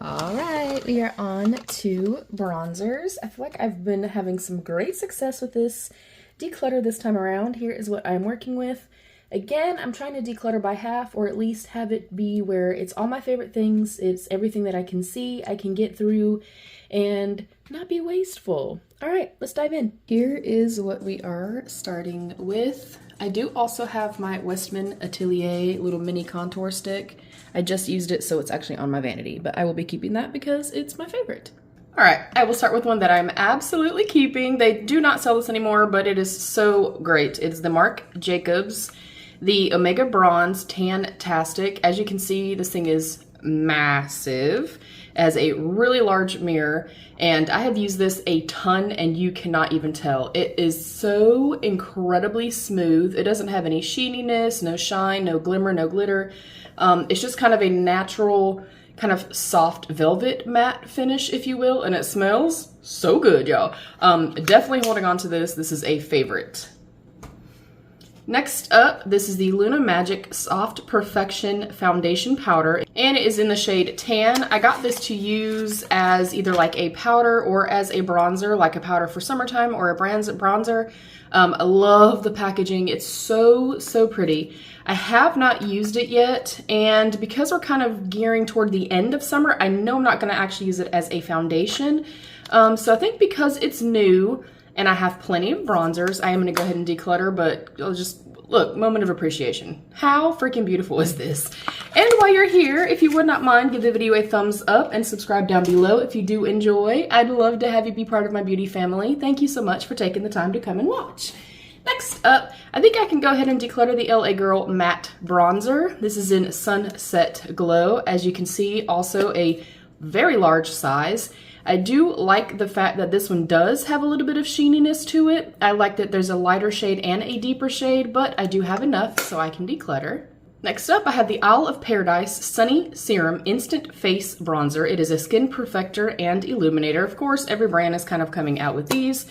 All right, we are on to bronzers. I feel like I've been having some great success with this declutter this time around. Here is what I'm working with. Again, I'm trying to declutter by half, or at least have it be where it's all my favorite things. It's everything that I can see, I can get through, and not be wasteful. All right, let's dive in. Here is what we are starting with. I do also have my Westman Atelier little mini contour stick. I just used it, so it's actually on my vanity, but I will be keeping that because it's my favorite. All right, I will start with one that I'm absolutely keeping. They do not sell this anymore, but it is so great. It's the Marc Jacobs, the Omega Bronze Tan-tastic. As you can see, this thing is massive, as a really large mirror, and I have used this a ton and you cannot even tell. It is so incredibly smooth. It doesn't have any sheeniness, no shine, no glimmer, no glitter. It's just kind of a natural, kind of soft velvet matte finish, if you will, and it smells so good, y'all. Definitely holding on to this. This is a favorite. Next up, this is the Luna Magic Soft Perfection Foundation Powder, and it is in the shade Tan. I got this to use as either like a powder or as a bronzer, like a powder for summertime or a bronzer. I love the packaging. It's so, so pretty. I have not used it yet, and because we're kind of gearing toward the end of summer, I know I'm not going to actually use it as a foundation. So I think because it's new, and I have plenty of bronzers, I am going to go ahead and declutter, but I'll just, look, moment of appreciation. How freaking beautiful is this? And while you're here, if you would not mind, give the video a thumbs up and subscribe down below if you do enjoy. I'd love to have you be part of my beauty family. Thank you so much for taking the time to come and watch. Next up, I think I can go ahead and declutter the LA Girl Matte Bronzer. This is in Sunset Glow. As you can see, also a very large size. I do like the fact that this one does have a little bit of sheeniness to it. I like that there's a lighter shade and a deeper shade, but I do have enough so I can declutter. Next up, I have the Isle of Paradise Sunny Serum Instant Face Bronzer. It is a skin perfector and illuminator. Of course, every brand is kind of coming out with these.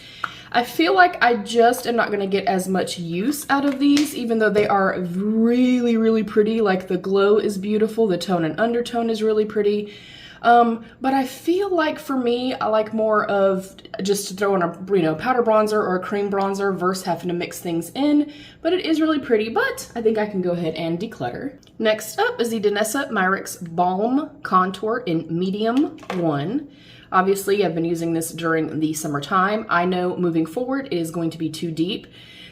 I feel like I just am not going to get as much use out of these, even though they are really, really pretty. Like the glow is beautiful, the tone and undertone is really pretty. But I feel like for me, I like more of just to throw in a, powder bronzer or a cream bronzer versus having to mix things in, but it is really pretty, but I think I can go ahead and declutter. Next up is the Danessa Myricks Balm Contour in Medium 1. Obviously, I've been using this during the summertime. I know moving forward it is going to be too deep.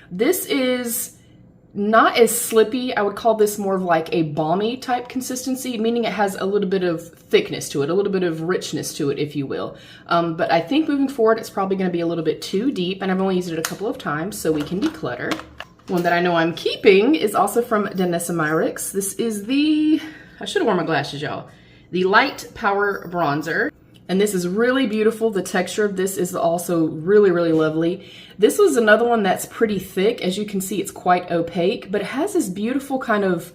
This is not as slippy. I would call this more of like a balmy type consistency, meaning it has a little bit of thickness to it, a little bit of richness to it, if you will. But I think moving forward, it's probably going to be a little bit too deep, and I've only used it a couple of times, so we can declutter. One that I know I'm keeping is also from Danessa Myricks. This is the, I should have worn my glasses, y'all, the Light Power Bronzer. And this is really beautiful. The texture of this is also really, really lovely. This was another one that's pretty thick. As you can see, it's quite opaque, but it has this beautiful kind of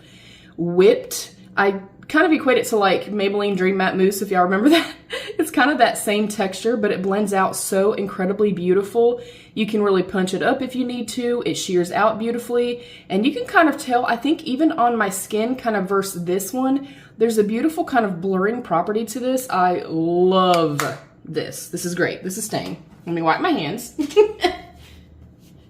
whipped, I kind of equate it to like Maybelline Dream Matte Mousse, if y'all remember that. It's kind of that same texture, but it blends out so incredibly beautiful. You can really punch it up if you need to. It shears out beautifully, and you can kind of tell, I think even on my skin, kind of versus this one, there's a beautiful kind of blurring property to this. I love this. This is great. This is staying. Let me wipe my hands.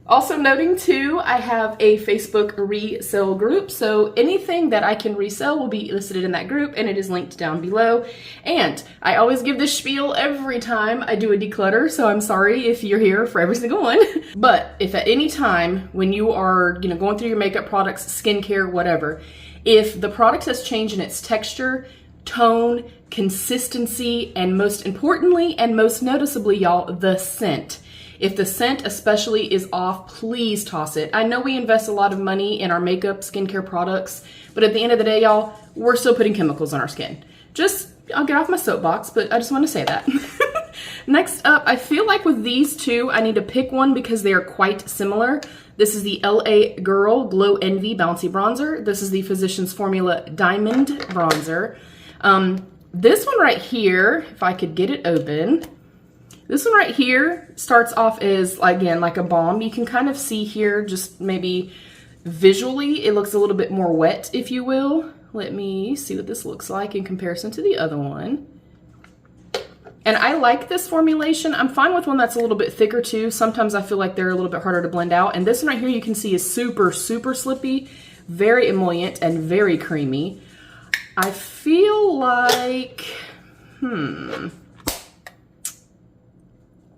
Also noting too, I have a Facebook resale group, so anything that I can resell will be listed in that group, and it is linked down below. And I always give this spiel every time I do a declutter, so I'm sorry if you're here for every single one. But if at any time when you are, going through your makeup products, skincare, whatever, if the product has changed in its texture, tone, consistency, and most importantly and most noticeably, y'all, the scent. If the scent especially is off, please toss it. I know we invest a lot of money in our makeup, skincare products, but at the end of the day, y'all, we're still putting chemicals on our skin. I'll get off my soapbox, but I just want to say that. Next up, I feel like with these two, I need to pick one because they are quite similar. This is the LA Girl Glow Envy Bouncy Bronzer. This is the Physicians Formula Diamond Bronzer. This one right here, if I could get it open, this one right here starts off as, again, like a balm. You can kind of see here, just maybe visually, it looks a little bit more wet, if you will. Let me see what this looks like in comparison to the other one. And I like this formulation. I'm fine with one that's a little bit thicker too. Sometimes I feel like they're a little bit harder to blend out. And this one right here you can see is super, super slippy, very emollient, and very creamy. I feel like,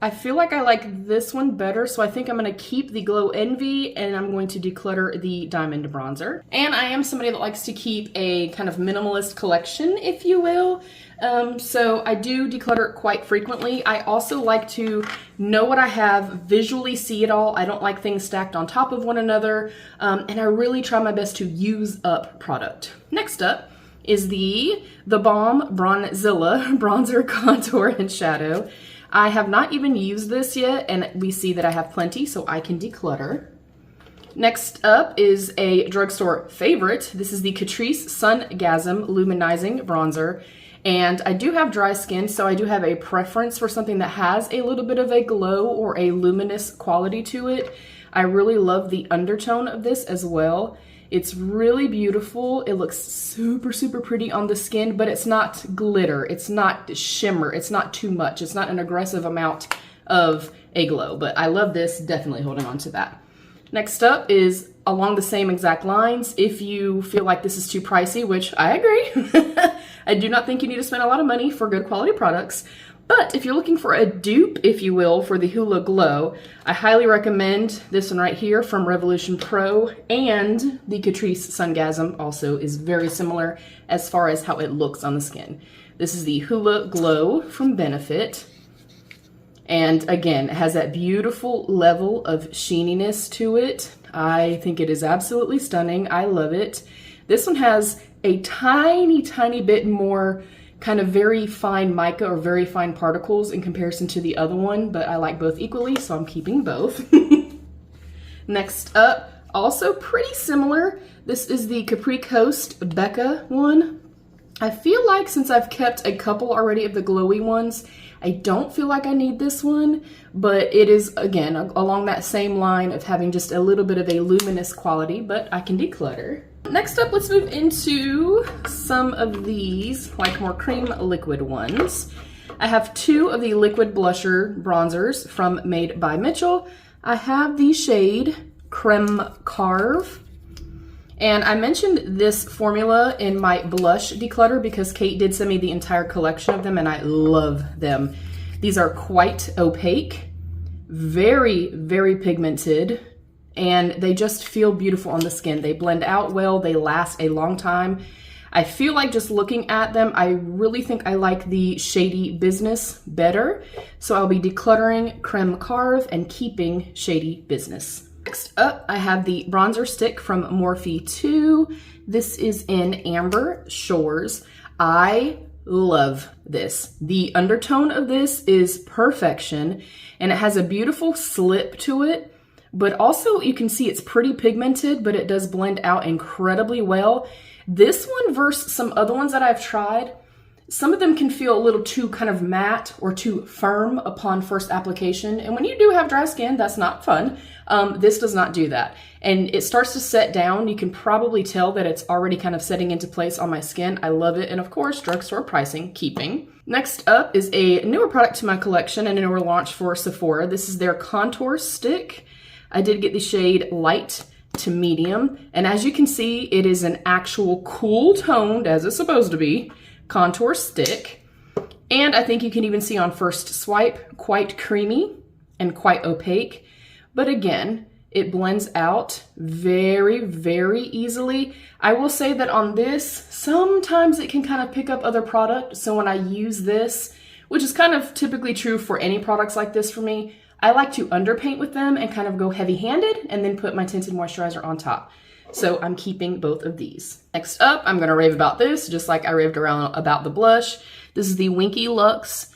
I feel like I like this one better, so I think I'm going to keep the Glow Envy and I'm going to declutter the Diamond Bronzer. And I am somebody that likes to keep a kind of minimalist collection, if you will. So I do declutter quite frequently. I also like to know what I have, visually see it all. I don't like things stacked on top of one another, and I really try my best to use up product. Next up is the Balm Bronzilla Bronzer Contour and Shadow. I have not even used this yet, and we see that I have plenty, so I can declutter. Next up is a drugstore favorite. This is the Catrice Sungasm Luminizing Bronzer. And I do have dry skin, so I do have a preference for something that has a little bit of a glow or a luminous quality to it. I really love the undertone of this as well. It's really beautiful. It looks super, super pretty on the skin, but it's not glitter. It's not shimmer. It's not too much. It's not an aggressive amount of a glow, but I love this, definitely holding on to that. Next up is along the same exact lines. If you feel like this is too pricey, which I agree, I do not think you need to spend a lot of money for good quality products. But if you're looking for a dupe, if you will, for the Hoola Glow, I highly recommend this one right here from Revolution Pro, and the Catrice Sungasm also is very similar as far as how it looks on the skin. This is the Hoola Glow from Benefit. And again, it has that beautiful level of sheeniness to it. I think it is absolutely stunning. I love it. This one has a tiny, tiny bit more kind of very fine mica or very fine particles in comparison to the other one, but I like both equally, so I'm keeping both. Next up, also pretty similar. This is the Capri Coast Becca one. I feel like since I've kept a couple already of the glowy ones, I don't feel like I need this one, but it is, again, along that same line of having just a little bit of a luminous quality, but I can declutter. Next up, let's move into some of these, like more cream liquid ones. I have two of the liquid blusher bronzers from Made by Mitchell. I have the shade Creme Carve. And I mentioned this formula in my blush declutter because Kate did send me the entire collection of them and I love them. These are quite opaque, very, very pigmented, and they just feel beautiful on the skin. They blend out well, they last a long time. I feel like just looking at them, I really think I like the Shady Business better. So I'll be decluttering Creme Carve and keeping Shady Business. Next up, I have the bronzer stick from Morphe 2. This is in Amber Shores. I love this. The undertone of this is perfection, and it has a beautiful slip to it, but also you can see it's pretty pigmented, but it does blend out incredibly well. This one versus some other ones that I've tried, some of them can feel a little too kind of matte or too firm upon first application. And when you do have dry skin, that's not fun. This does not do that. And it starts to set down. You can probably tell that it's already kind of setting into place on my skin. I love it. And of course, drugstore pricing, keeping. Next up is a newer product to my collection and a newer launch for Sephora. This is their contour stick. I did get the shade Light to Medium. And as you can see, it is an actual cool toned, as it's supposed to be, contour stick. And I think you can even see on first swipe, quite creamy and quite opaque. But again, it blends out very, very easily. I will say that on this, sometimes it can kind of pick up other product. So when I use this, which is kind of typically true for any products like this for me, I like to underpaint with them and kind of go heavy-handed and then put my tinted moisturizer on top. So I'm keeping both of these. Next up, I'm gonna rave about this, just like I raved around about the blush. This is the Winky Lux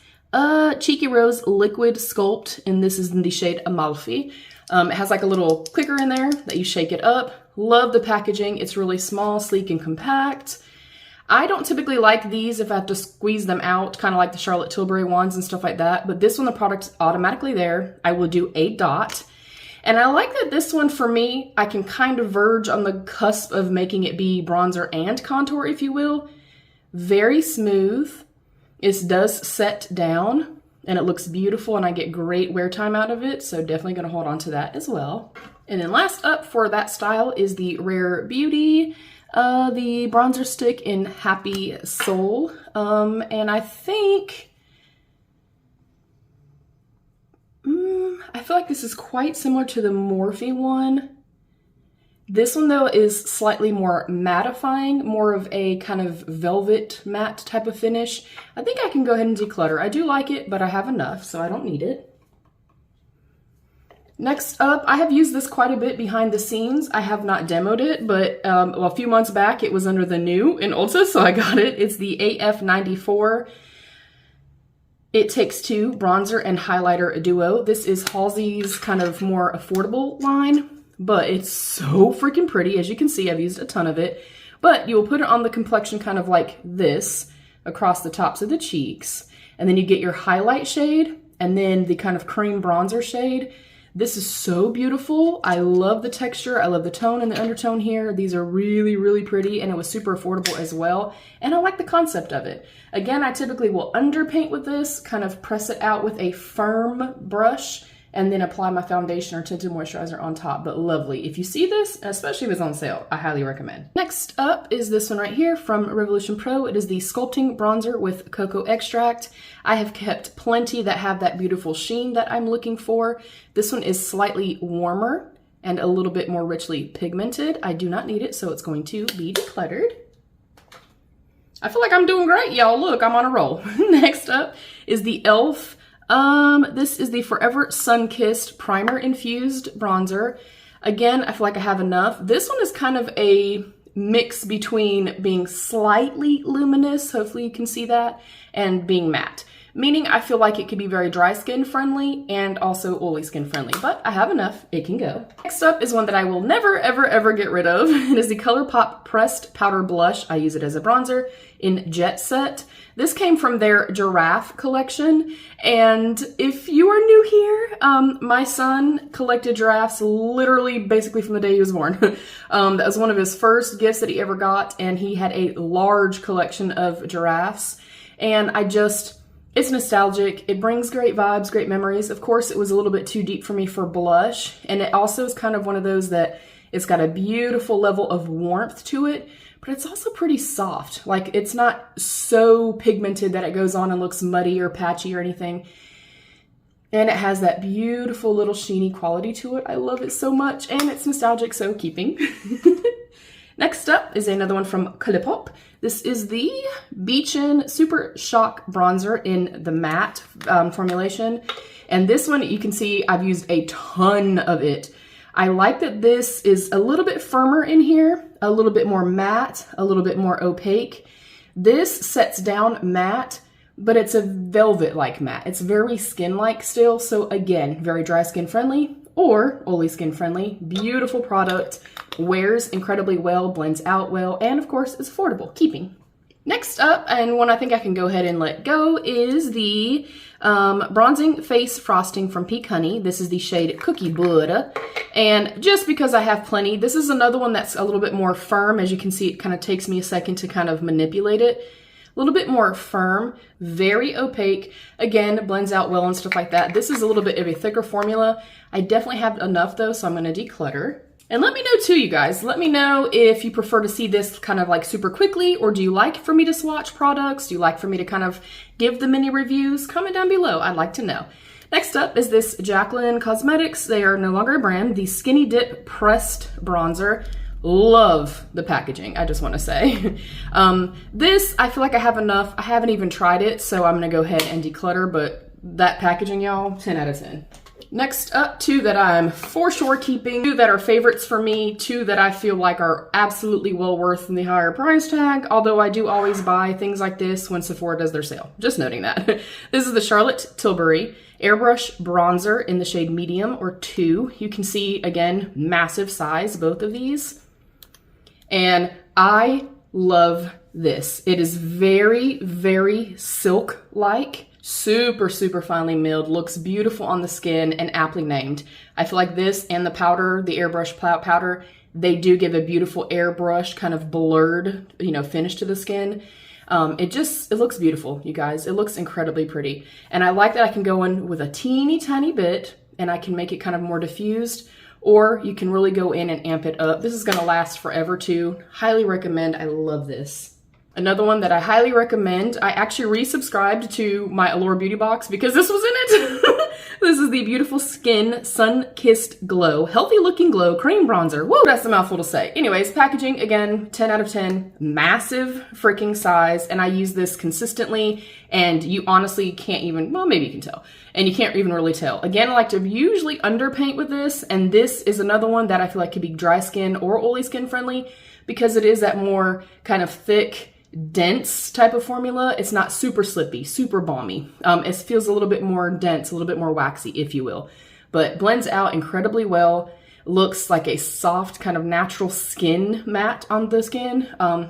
Cheeky Rose Liquid Sculpt, and this is in the shade Amalfi. It has like a little clicker in there that you shake it up. Love the packaging. It's really small, sleek, and compact. I don't typically like these if I have to squeeze them out, kind of like the Charlotte Tilbury ones and stuff like that. But this one, the product's automatically there. I will do a dot. And I like that this one, for me, I can kind of verge on the cusp of making it be bronzer and contour, if you will. Very smooth. It does set down and it looks beautiful and I get great wear time out of it. So definitely gonna hold on to that as well. And then last up for that style is the Rare Beauty, the bronzer stick in Happy Soul. And I think, I feel like this is quite similar to the Morphe one. This one though is slightly more mattifying, more of a kind of velvet matte type of finish. I think I can go ahead and declutter. I do like it, but I have enough, so I don't need it. Next up, I have used this quite a bit behind the scenes. I have not demoed it, but well, a few months back it was under the new in Ulta, so I got it. It's the AF94. It Takes Two Bronzer and Highlighter Duo. This is Halsey's kind of more affordable line, but it's so freaking pretty. As you can see, I've used a ton of it, but you will put it on the complexion kind of like this across the tops of the cheeks. And then you get your highlight shade and then the kind of cream bronzer shade. This is so beautiful. I love the texture. I love the tone and the undertone here. These are really, really pretty, and it was super affordable as well. And I like the concept of it. Again, I typically will underpaint with this, kind of press it out with a firm brush, and then apply my foundation or tinted moisturizer on top. But lovely. If you see this, especially if it's on sale, I highly recommend. Next up is this one right here from Revolution Pro. It is the Sculpting Bronzer with Cocoa Extract. I have kept plenty that have that beautiful sheen that I'm looking for. This one is slightly warmer and a little bit more richly pigmented. I do not need it, so it's going to be decluttered. I feel like I'm doing great, y'all. Look, I'm on a roll. Next up is the e.l.f. This is the Forever Sun-Kissed Primer Infused Bronzer. Again, I feel like I have enough. This one is kind of a mix between being slightly luminous, hopefully you can see that, and being matte. Meaning I feel like it could be very dry skin friendly and also oily skin friendly, but I have enough, it can go. Next up is one that I will never, ever, ever get rid of. It is the ColourPop Pressed Powder Blush. I use it as a bronzer in Jet Set. This came from their Giraffe collection, and if you are new here, my son collected giraffes literally basically from the day he was born. That was one of his first gifts that he ever got, and he had a large collection of giraffes, and it's nostalgic. It brings great vibes, great memories. Of course, it was a little bit too deep for me for blush, and it also is kind of one of those that it's got a beautiful level of warmth to it, but it's also pretty soft. Like, it's not so pigmented that it goes on and looks muddy or patchy or anything. And it has that beautiful little sheeny quality to it. I love it so much, and it's nostalgic, so keeping. Next up is another one from ColourPop. This is the Beachin Super Shock Bronzer in the matte formulation. And this one, you can see I've used a ton of it. I like that this is a little bit firmer in here, a little bit more matte, a little bit more opaque. This sets down matte, but it's a velvet-like matte. It's very skin-like still, so again, very dry skin friendly or oily skin friendly. Beautiful product, wears incredibly well, blends out well, and of course is affordable, keeping. Next up, and one I think I can go ahead and let go, is the Bronzing Face Frosting from Peak Honey. This is the shade Cookie Butter. And just because I have plenty, this is another one that's a little bit more firm. As you can see, it kind of takes me a second to kind of manipulate it. A little bit more firm, very opaque. Again, blends out well and stuff like that. This is a little bit of a thicker formula. I definitely have enough though, so I'm gonna declutter. And let me know too, you guys. Let me know if you prefer to see this kind of like super quickly, or do you like for me to swatch products? Do you like for me to kind of give the mini reviews? Comment down below, I'd like to know. Next up is this Jaclyn Cosmetics. They are no longer a brand. The Skinny Dip Pressed Bronzer. Love the packaging, I just want to say. This, I feel like I have enough. I haven't even tried it, so I'm gonna go ahead and declutter, but that packaging, y'all, 10 out of 10. Next up, two that I'm for sure keeping, two that are favorites for me, two that I feel like are absolutely well worth the higher price tag, although I do always buy things like this when Sephora does their sale. Just noting that. This is the Charlotte Tilbury Airbrush Bronzer in the shade Medium or 2. You can see, again, massive size, both of these. And I love this. It is very, very silk-like. Super, super finely milled, looks beautiful on the skin and aptly named. I feel like this and the powder, the airbrush powder, they do give a beautiful airbrush kind of blurred, you know, finish to the skin. It looks beautiful, you guys. It looks incredibly pretty. And I like that I can go in with a teeny tiny bit and I can make it kind of more diffused, or you can really go in and amp it up. This is gonna last forever too. Highly recommend, I love this. Another one that I highly recommend, I actually resubscribed to my Allure Beauty box because this was in it. This is the Beautiful Skin Sun Kissed Glow, Healthy Looking Glow Cream Bronzer. Whoa, that's a mouthful to say. Anyways, packaging, again, 10 out of 10, massive freaking size, and I use this consistently, and you honestly can't even, well, maybe you can tell, and you can't even really tell. Again, I like to usually underpaint with this, and this is another one that I feel like could be dry skin or oily skin friendly because it is that more kind of thick, dense type of formula. It's not super slippy, super balmy. It feels a little bit more dense, a little bit more waxy, if you will, but blends out incredibly well. Looks like a soft kind of natural skin matte on the skin.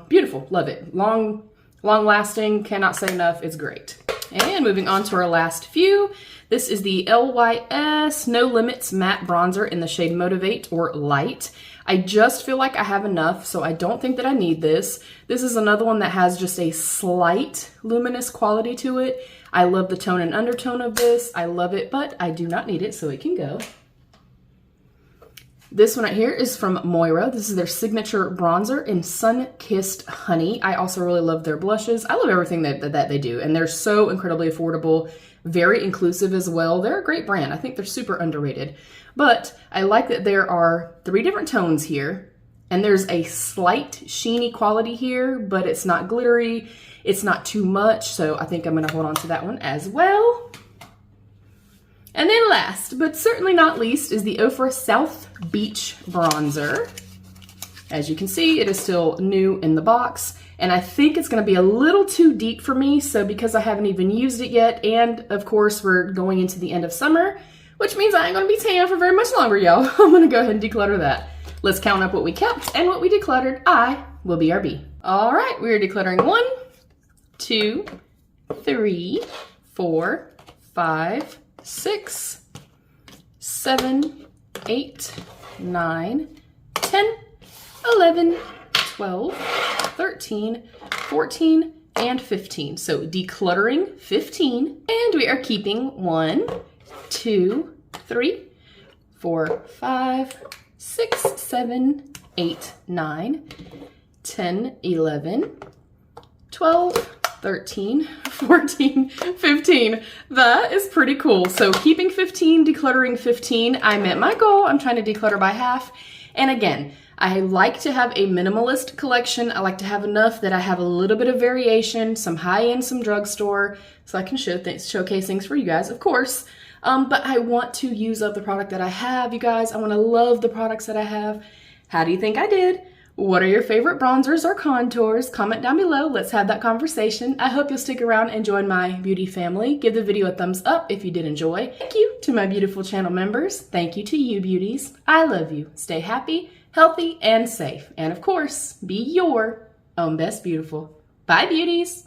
Beautiful, love it. Long lasting, cannot say enough, it's great. And moving on to our last few. This is the LYS No Limits Matte Bronzer in the shade Motivate or Light. I just feel like I have enough, so I don't think that I need this. This is another one that has just a slight luminous quality to it. I love the tone and undertone of this. I love it, but I do not need it, so it can go. This one right here is from Moira. This is their signature bronzer in Sun Kissed Honey. I also really love their blushes. I love everything that they do, and they're so incredibly affordable, very inclusive as well. They're a great brand. I think they're super underrated. But I like that there are 3 different tones here, and there's a slight sheeny quality here, but it's not glittery. It's not too much, so I think I'm gonna hold on to that one as well. And then last, but certainly not least, is the Ofra South Beach Bronzer. As you can see, it is still new in the box, and I think it's gonna be a little too deep for me, so because I haven't even used it yet, and of course we're going into the end of summer, which means I ain't gonna be tan for very much longer, y'all. I'm gonna go ahead and declutter that. Let's count up what we kept and what we decluttered. I will BRB. All right, we are decluttering 1, 2, 3, 4, 5, 6, 7, 8, 9, 10, 11, 12, 13, 14, and 15. So decluttering 15, and we are keeping 1, 2, 3, 4, 5, 6, 7, 8, 9, 10, 11, 12, 13, 14, 15. That is pretty cool. So keeping 15, decluttering 15, I met my goal. I'm trying to declutter by half. And again, I like to have a minimalist collection. I like to have enough that I have a little bit of variation, some high-end, some drugstore, so I can showcase things for you guys, of course. But I want to use up the product that I have, you guys. I want to love the products that I have. How do you think I did? What are your favorite bronzers or contours? Comment down below. Let's have that conversation. I hope you'll stick around and join my beauty family. Give the video a thumbs up if you did enjoy. Thank you to my beautiful channel members. Thank you to you, beauties. I love you. Stay happy, healthy, and safe. And of course, be your own best beautiful. Bye, beauties.